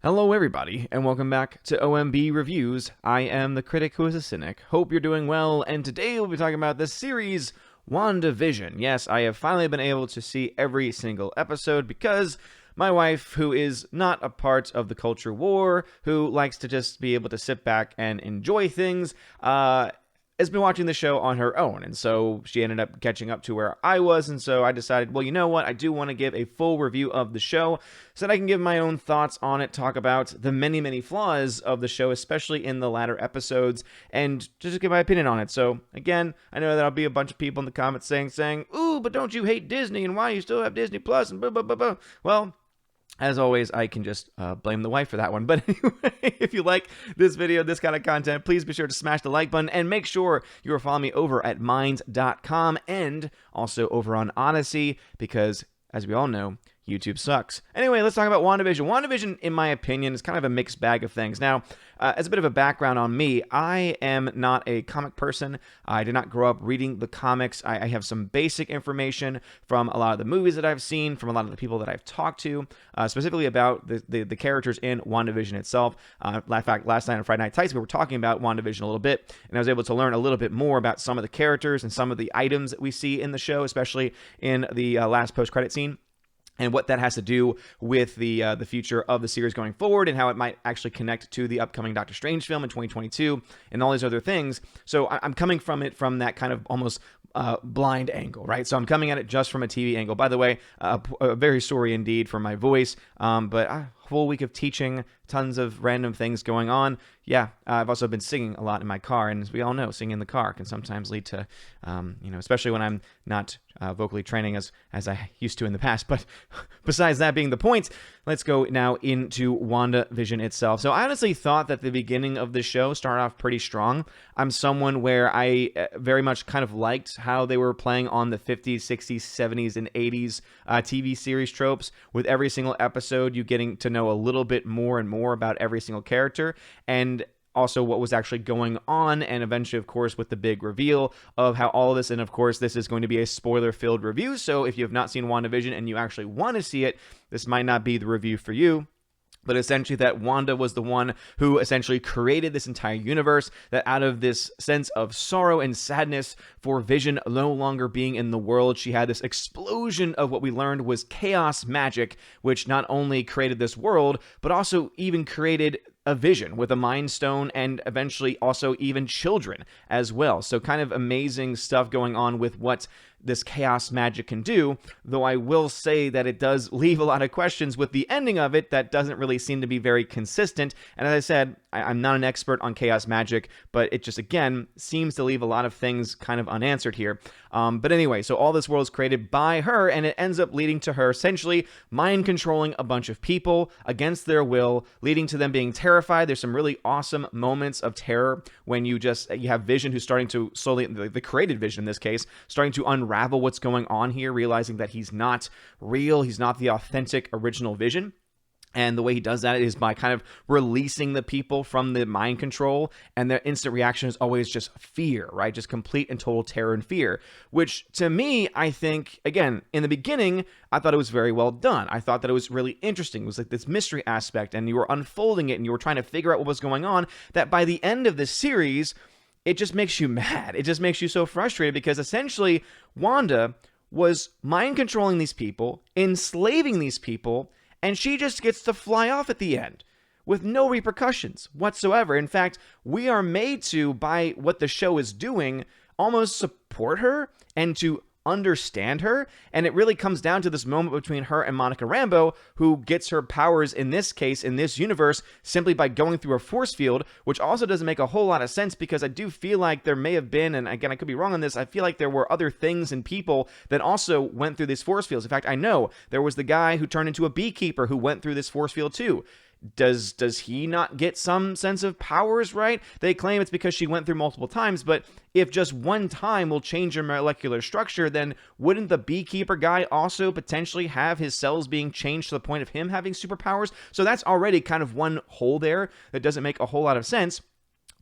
Hello everybody, and welcome back to OMB Reviews. I am the critic who is a cynic. Hope you're doing well, and today we'll be talking about the series WandaVision. Yes, I have finally been able to see every single episode because my wife, who is not a part of the culture war, who likes to just be able to sit back and enjoy things, has been watching the show on her own, and so she ended up catching up to where I was, and so I decided, well, you know what, I do want to give a full review of the show so that I can give my own thoughts on it, talk about the many, many flaws of the show, especially in the latter episodes, and just give my opinion on it. So, again, I know there'll be a bunch of people in the comments saying, ooh, but don't you hate Disney, and why you still have Disney Plus, and blah, blah, blah, blah. Well, as always, I can just blame the wife for that one. But anyway, if you like this video, this kind of content, please be sure to smash the like button and make sure you are following me over at minds.com and also over on Odyssey because, as we all know, YouTube sucks. Anyway, let's talk about WandaVision. WandaVision, in my opinion, is kind of a mixed bag of things. Now, as a bit of a background on me, I am not a comic person. I did not grow up reading the comics. I have some basic information from a lot of the movies that I've seen, from a lot of the people that I've talked to, specifically about the characters in WandaVision itself. In fact, last night on Friday Night Tights, we were talking about WandaVision a little bit, and I was able to learn a little bit more about some of the characters and some of the items that we see in the show, especially in the last post-credit scene, and what that has to do with the future of the series going forward and how it might actually connect to the upcoming Doctor Strange film in 2022 and all these other things. So I'm coming from it from that kind of almost blind angle, right? So I'm coming at it just from a TV angle. By the way, very sorry indeed for my voice, but a whole week of teaching, tons of random things going on. Yeah, I've also been singing a lot in my car, and as we all know, singing in the car can sometimes lead to, especially when I'm not vocally training as I used to in the past. But besides that being the point, let's go now into WandaVision itself. So I honestly thought that the beginning of the show started off pretty strong. I'm someone where I very much kind of liked how they were playing on the 50s, 60s, 70s, and 80s TV series tropes, with every single episode you getting to know a little bit more and more about every single character, and also what was actually going on, and eventually, of course, with the big reveal of how all of this, and of course, this is going to be a spoiler-filled review, so if you have not seen WandaVision and you actually want to see it, this might not be the review for you. But essentially that Wanda was the one who essentially created this entire universe, that out of this sense of sorrow and sadness for Vision no longer being in the world, she had this explosion of what we learned was chaos magic, which not only created this world, but also even created a Vision with a Mind Stone, and eventually also even children as well. So kind of amazing stuff going on with what this chaos magic can do, though I will say that it does leave a lot of questions with the ending of it that doesn't really seem to be very consistent. And as I said, I'm not an expert on chaos magic, but it just, again, seems to leave a lot of things kind of unanswered here. But anyway, so all this world is created by her, and it ends up leading to her essentially mind controlling a bunch of people against their will, leading to them being terrified. There's some really awesome moments of terror when you have Vision who's starting to slowly, the created Vision in this case, starting to unravel what's going on here, realizing that he's not real, he's not the authentic original Vision. And the way he does that is by kind of releasing the people from the mind control, and their instant reaction is always just fear, right? Just complete and total terror and fear, which to me, I think, again, in the beginning, I thought it was very well done. I thought that it was really interesting. It was like this mystery aspect, and you were unfolding it, and you were trying to figure out what was going on, that by the end of the series, it just makes you mad. It just makes you so frustrated because essentially Wanda was mind controlling these people, enslaving these people, and she just gets to fly off at the end with no repercussions whatsoever. In fact, we are made to, by what the show is doing, almost support her and to understand her, and it really comes down to this moment between her and Monica Rambeau, who gets her powers in this case, in this universe, simply by going through a force field, which also doesn't make a whole lot of sense because I do feel like there may have been, and again, I could be wrong on this, I feel like there were other things and people that also went through these force fields. In fact, I know there was the guy who turned into a beekeeper who went through this force field too. Does he not get some sense of powers, right? They claim it's because she went through multiple times, but if just one time will change your molecular structure, then wouldn't the beekeeper guy also potentially have his cells being changed to the point of him having superpowers? So that's already kind of one hole there that doesn't make a whole lot of sense.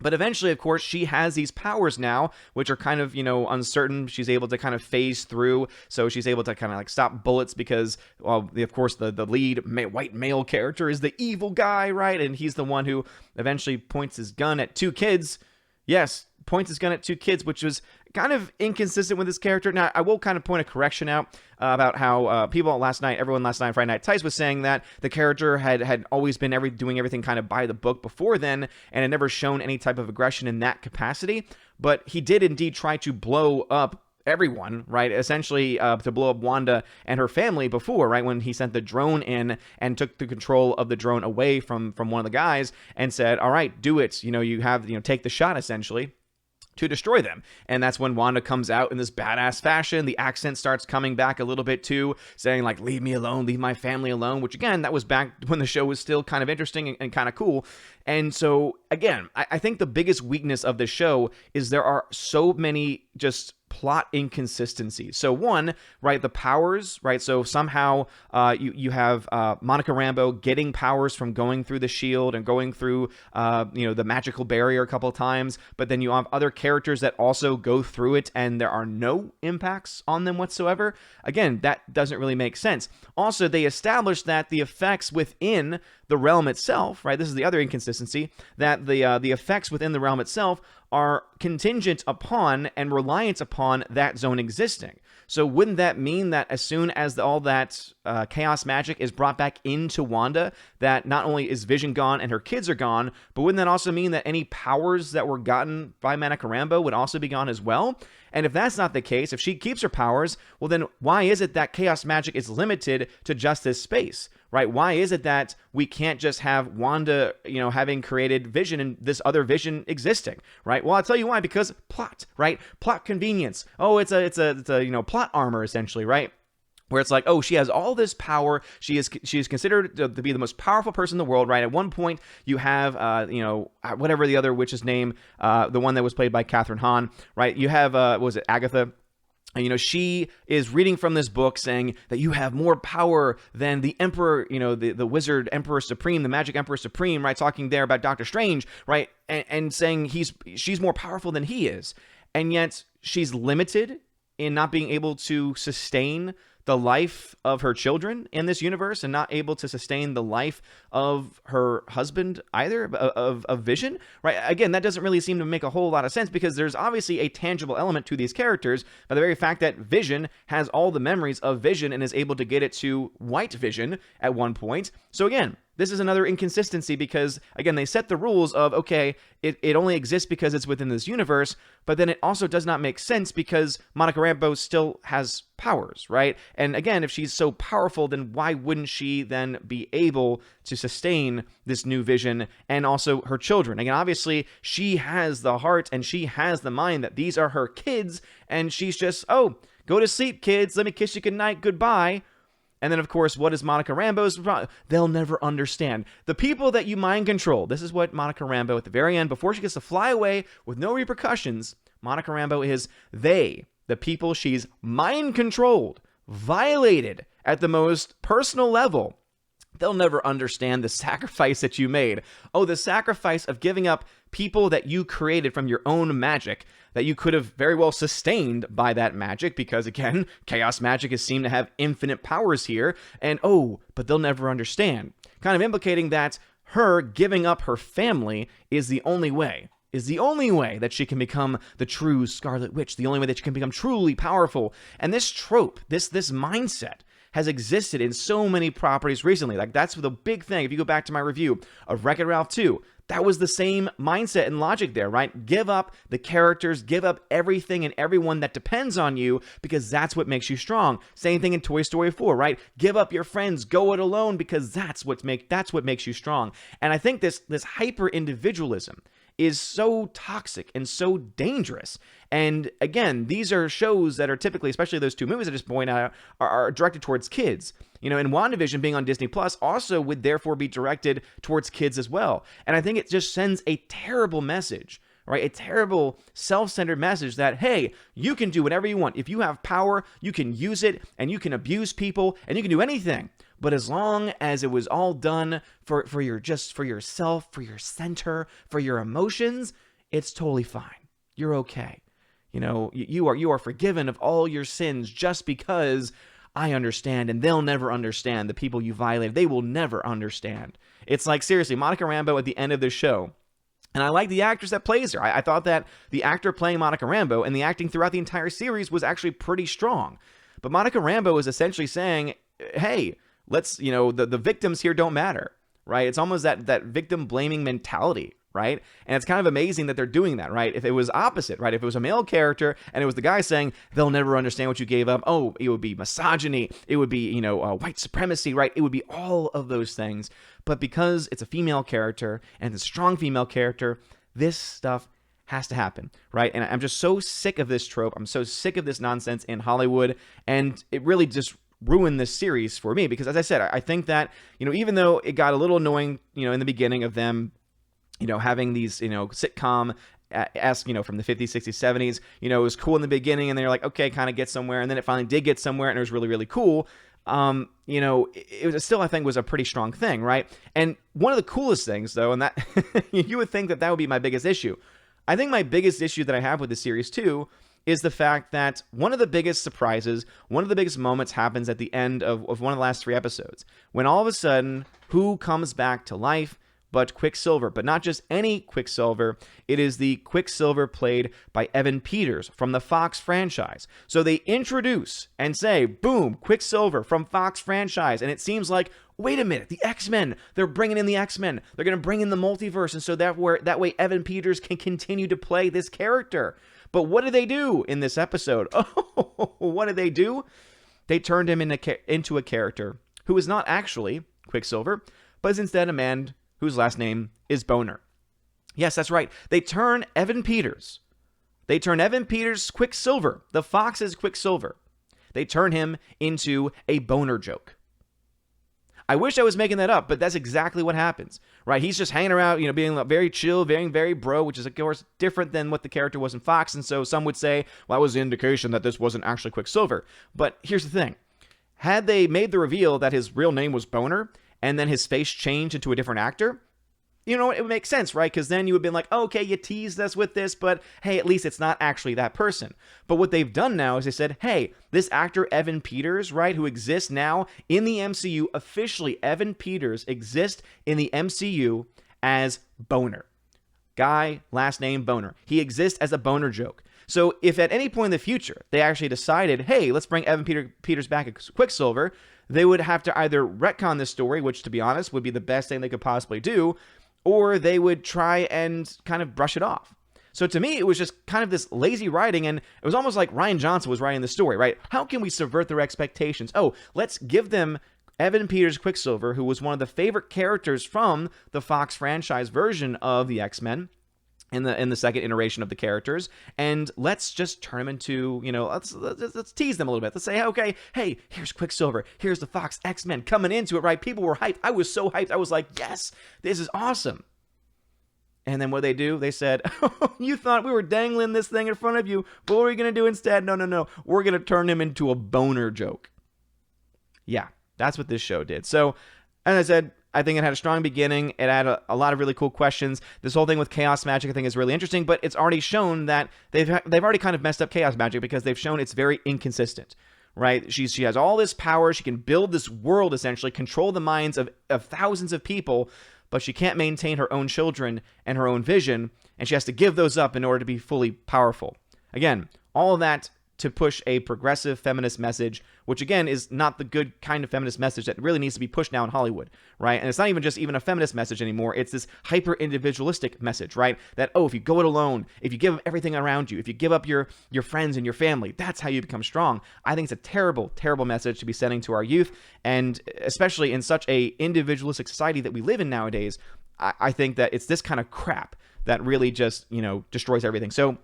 But eventually, of course, she has these powers now, which are kind of, uncertain. She's able to kind of phase through. So she's able to kind of like stop bullets because, well, of course, the lead white male character is the evil guy, right? And he's the one who eventually points his gun at 2 kids. Yes, points his gun at 2 kids, which was kind of inconsistent with his character. Now, I will kind of point a correction out about how everyone last night, Friday Night Tights, was saying that the character had always been doing everything kind of by the book before then, and had never shown any type of aggression in that capacity. But he did indeed try to blow up everyone, right? Essentially, to blow up Wanda and her family before, right? When he sent the drone in and took the control of the drone away from one of the guys and said, all right, do it. You have, take the shot, essentially, to destroy them. And that's when Wanda comes out in this badass fashion. The accent starts coming back a little bit too, saying like, leave me alone, leave my family alone, which again, that was back when the show was still kind of interesting and kind of cool. And so again, I think the biggest weakness of this show is there are so many just plot inconsistencies. So one, right, the powers, right? So somehow you have Monica Rambeau getting powers from going through the shield and going through the magical barrier a couple of times, but then you have other characters that also go through it and there are no impacts on them whatsoever. Again, that doesn't really make sense. Also, they established that the effects within the realm itself, right? This is the other inconsistency, that the effects within the realm itself are contingent upon and reliant upon that zone existing. So wouldn't that mean that as soon as all that chaos magic is brought back into Wanda, that not only is Vision gone and her kids are gone, but wouldn't that also mean that any powers that were gotten by Monica Rambeau would also be gone as well? And if that's not the case, if she keeps her powers, well then why is it that chaos magic is limited to just this space, right? Why is it that we can't just have Wanda, having created Vision and this other Vision existing, right? Well, I'll tell you why, because plot, right? Plot convenience. Oh, it's a plot armor essentially, right? Where it's like, oh, she has all this power. She is considered to be the most powerful person in the world, right? At one point, you have, whatever the other witch's name, the one that was played by Catherine Hahn, right? You have, what was it, Agatha? And, she is reading from this book saying that you have more power than the Emperor, the Wizard Emperor Supreme, the Magic Emperor Supreme, right? Talking there about Doctor Strange, right? And saying she's more powerful than he is. And yet she's limited in not being able to sustain the life of her children in this universe and not able to sustain the life of her husband either, of Vision, right? Again, that doesn't really seem to make a whole lot of sense because there's obviously a tangible element to these characters by the very fact that Vision has all the memories of Vision and is able to get it to White Vision at one point. So again, this is another inconsistency because, again, they set the rules of, okay, it only exists because it's within this universe, but then it also does not make sense because Monica Rambeau still has powers, right? And again, if she's so powerful, then why wouldn't she then be able to sustain this new Vision and also her children? Again, obviously, she has the heart and she has the mind that these are her kids, and she's just, oh, go to sleep, kids. Let me kiss you goodnight, goodbye. And then, of course, what is Monica Rambeau's problem? They'll never understand. The people that you mind control. This is what Monica Rambeau, at the very end, before she gets to fly away with no repercussions, Monica Rambeau is the people she's mind controlled, violated at the most personal level. They'll never understand the sacrifice that you made. Oh, the sacrifice of giving up people that you created from your own magic that you could have very well sustained by that magic because, again, chaos magic is seen to have infinite powers here. And, oh, but they'll never understand. Kind of implicating that her giving up her family is the only way that she can become the true Scarlet Witch, the only way that she can become truly powerful. And this trope, this mindset, has existed in so many properties recently. Like, that's the big thing. If you go back to my review of Wreck-It Ralph 2, that was the same mindset and logic there, right? Give up the characters, give up everything and everyone that depends on you because that's what makes you strong. Same thing in Toy Story 4, right? Give up your friends, go it alone because that's what makes you strong. And I think this hyper individualism is so toxic and so dangerous. And again, these are shows that are typically, especially those 2 movies I just pointed out, are directed towards kids. And WandaVision being on Disney Plus also would therefore be directed towards kids as well. And I think it just sends a terrible message, right? A terrible self-centered message that, hey, you can do whatever you want. If you have power, you can use it and you can abuse people and you can do anything. But as long as it was all done for yourself, for your center, for your emotions, it's totally fine. You're okay. You know, you are forgiven of all your sins just because I understand, and they'll never understand. The people you violated, they will never understand. It's like, seriously, Monica Rambeau at the end of this show. And I like the actress that plays her. I thought that the actor playing Monica Rambeau and the acting throughout the entire series was actually pretty strong. But Monica Rambeau is essentially saying, hey, let's, you know, the victims here don't matter, right? It's almost that victim blaming mentality, right? And it's kind of amazing that they're doing that, right? If it was opposite, right? If it was a male character and it was the guy saying, they'll never understand what you gave up. Oh, it would be misogyny. It would be, you know, white supremacy, right? It would be all of those things. But because it's a female character and it's a strong female character, this stuff has to happen, right? And I'm just so sick of this trope. I'm so sick of this nonsense in Hollywood. And it really just ruined this series for me because, as I said, I think that, you know, even though it got a little annoying, you know, in the beginning of them, you know, having these, you know, sitcom-esque, you know, from the 50s, 60s, 70s, you know, it was cool in the beginning, and then you're like, okay, kind of get somewhere, and then it finally did get somewhere, and it was really, really cool. You know, it was still, I think, was a pretty strong thing, right? And one of the coolest things, though, and that you would think that would be my biggest issue. I think my biggest issue that I have with the series, too, is the fact that one of the biggest surprises, one of the biggest moments happens at the end of one of the last 3 episodes, when all of a sudden, who comes back to life but Quicksilver, but not just any Quicksilver. It is the Quicksilver played by Evan Peters from the Fox franchise. So they introduce and say, boom, Quicksilver from Fox franchise. And it seems like, wait a minute, the X-Men, they're bringing in the X-Men. They're going to bring in the multiverse. And so that way Evan Peters can continue to play this character. But what did they do in this episode? Oh, what did they do? They turned him into a character who is not actually Quicksilver, but is instead a man whose last name is Boner. Yes, that's right. They turn Evan Peters Quicksilver, the Fox's Quicksilver. They turn him into a boner joke. I wish I was making that up, but that's exactly what happens, right? He's just hanging around, you know, being very chill, very, very bro, which is, of course, different than what the character was in Fox. And so some would say, well, that was an indication that this wasn't actually Quicksilver. But here's the thing. Had they made the reveal that his real name was Boner, and then his face changed into a different actor, you know, it would make sense, right? Because then you would have been like, oh, okay, you teased us with this, but hey, at least it's not actually that person. But what they've done now is they said, hey, this actor Evan Peters, right, who exists now in the MCU, officially Evan Peters exists in the MCU as Boner. Guy, last name Boner. He exists as a boner joke. So if at any point in the future they actually decided, hey, let's bring Evan Peters back as Quicksilver, they would have to either retcon this story, which, to be honest, would be the best thing they could possibly do, or they would try and kind of brush it off. So to me, it was just kind of this lazy writing, and it was almost like Rian Johnson was writing the story, right? How can we subvert their expectations? Oh, let's give them Evan Peters Quicksilver, who was one of the favorite characters from the Fox franchise version of the X-Men, in the second iteration of the characters, and let's just turn them into, you know, let's tease them a little bit. Let's say, okay, hey, here's Quicksilver, here's the Fox X-Men coming into it, right? People were hyped. I was so hyped. I was like, yes, this is awesome. And then what they do? They said, oh, you thought we were dangling this thing in front of you, but what are we going to do instead? No. We're going to turn him into a boner joke. Yeah, that's what this show did. So, as I said, I think it had a strong beginning. It had a lot of really cool questions. This whole thing with chaos magic, I think, is really interesting, but it's already shown that they've already kind of messed up chaos magic because they've shown it's very inconsistent, right? She has all this power. She can build this world, essentially, control the minds of thousands of people, but she can't maintain her own children and her own vision, and she has to give those up in order to be fully powerful. Again, all of that to push a progressive feminist message, which again is not the good kind of feminist message that really needs to be pushed now in Hollywood, right? And it's not even a feminist message anymore. It's this hyper-individualistic message, right? That, oh, if you go it alone, if you give up everything around you, if you give up your friends and your family, that's how you become strong. I think it's a terrible, terrible message to be sending to our youth, and especially in such a individualistic society that we live in nowadays, I think that it's this kind of crap that really just, you know, destroys everything. So,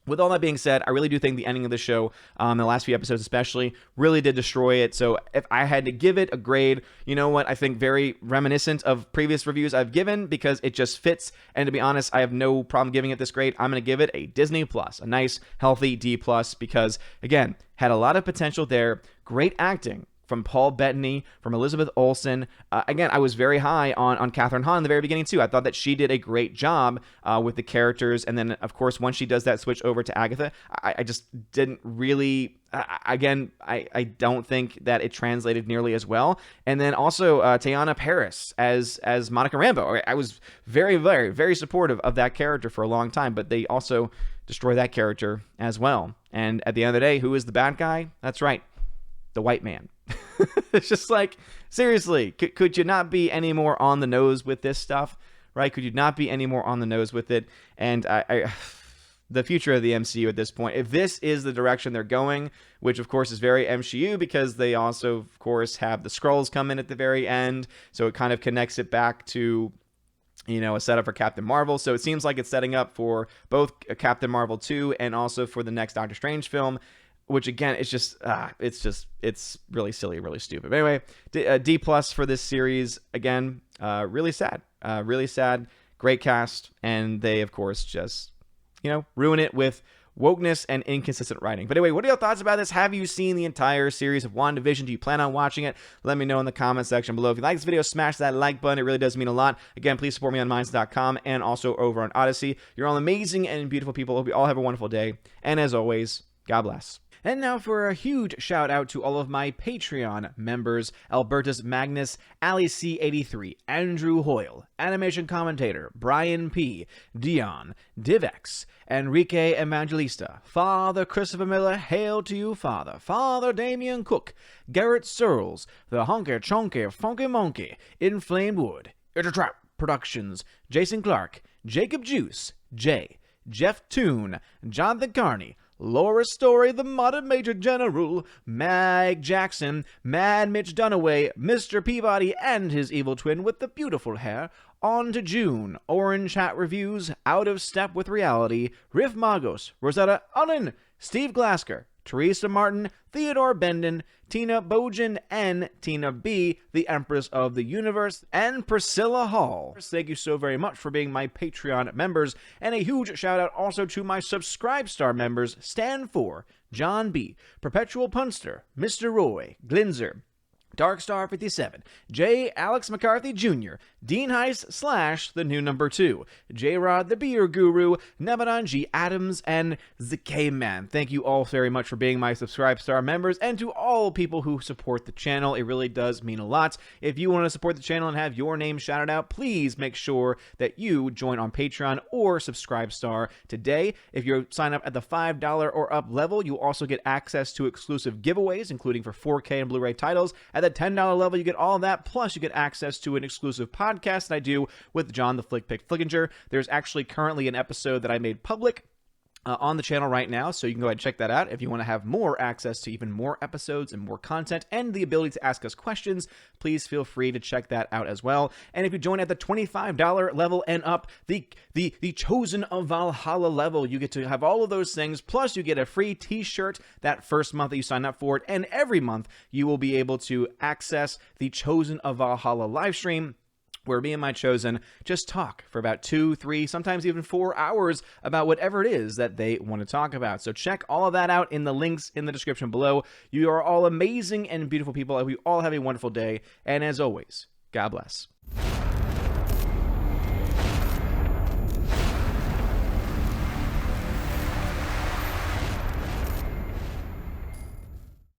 with all that being said, I really do think the ending of the show, the last few episodes especially, really did destroy it. So if I had to give it a grade, you know what? I think very reminiscent of previous reviews I've given because it just fits. And to be honest, I have no problem giving it this grade. I'm going to give it a Disney+, a nice, healthy D+, because, again, had a lot of potential there. Great acting from Paul Bettany, from Elizabeth Olsen. Again, I was very high on Catherine Hahn in the very beginning, too. I thought that she did a great job with the characters. And then, of course, once she does that switch over to Agatha, I just didn't really... Again, I don't think that it translated nearly as well. And then also Teyana Paris as Monica Rambeau. I was very, very, very supportive of that character for a long time, but they also destroy that character as well. And at the end of the day, who is the bad guy? That's right, the white man. It's just like, seriously, could you not be any more on the nose with this stuff, right? Could you not be any more on the nose with it? And the future of the MCU at this point, if this is the direction they're going, which of course is very MCU because they also, of course, have the Skrulls come in at the very end, so it kind of connects it back to, you know, a setup for Captain Marvel. So it seems like it's setting up for both Captain Marvel 2 and also for the next Doctor Strange film, which again, it's really silly, really stupid. But anyway, D+ for this series. Again, really sad, great cast, and they of course just, you know, ruin it with wokeness and inconsistent writing. But anyway, what are your thoughts about this? Have you seen the entire series of WandaVision? Do you plan on watching it? Let me know in the comment section below. If you like this video, smash that like button. It really does mean a lot. Again, please support me on Minds.com and also over on Odyssey. You're all amazing and beautiful people. Hope you all have a wonderful day. And as always, God bless. And now for a huge shout out to all of my Patreon members: Albertus Magnus, Ali C83, Andrew Hoyle, Animation Commentator, Brian P, Dion, Divex, Enrique Evangelista, Father Christopher Miller, hail to you, Father, Father Damian Cook, Garrett Searles, The Honky Chonky Funky Monkey, Inflamed Wood, It's a Trap Productions, Jason Clark, Jacob Juice, Jay, Jeff Toon, Jonathan Carney, Laura Story, the Modern Major General, Mag Jackson, Mad Mitch Dunaway, Mr. Peabody and his evil twin with the beautiful hair, On to June, Orange Hat Reviews, Out of Step with Reality, Riff Magos, Rosetta Ullin, Steve Glasker, Teresa Martin, Theodore Benden, Tina Bojan, and Tina B, the Empress of the Universe, and Priscilla Hall. Thank you so very much for being my Patreon members, and a huge shout out also to my Subscribe Star members: Stan 4, John B, Perpetual Punster, Mr. Roy, Glinzer, Darkstar 57, J. Alex McCarthy Jr., Dean Heiss / the new number 2, J-Rod the Beer Guru, Nebanon G. Adams, and the K-Man. Thank you all very much for being my Subscribe Star members, and to all people who support the channel. It really does mean a lot. If you want to support the channel and have your name shouted out, please make sure that you join on Patreon or Subscribe Star today. If you sign up at the $5 or up level, you'll also get access to exclusive giveaways, including for 4K and Blu-ray titles. At the $10 level, you get all of that, plus you get access to an exclusive podcast that I do with John the Flick Pick Flickinger. There's actually currently an episode that I made public on the channel right now, so you can go ahead and check that out. If you want to have more access to even more episodes and more content and the ability to ask us questions, please feel free to check that out as well. And if you join at the $25 level and up, the Chosen of Valhalla level, you get to have all of those things, plus you get a free t-shirt that first month that you sign up for it, and every month you will be able to access the Chosen of Valhalla live stream, where me and my Chosen just talk for about 2, 3, sometimes even 4 hours about whatever it is that they want to talk about. So check all of that out in the links in the description below. You are all amazing and beautiful people, and we all have a wonderful day. And as always, God bless.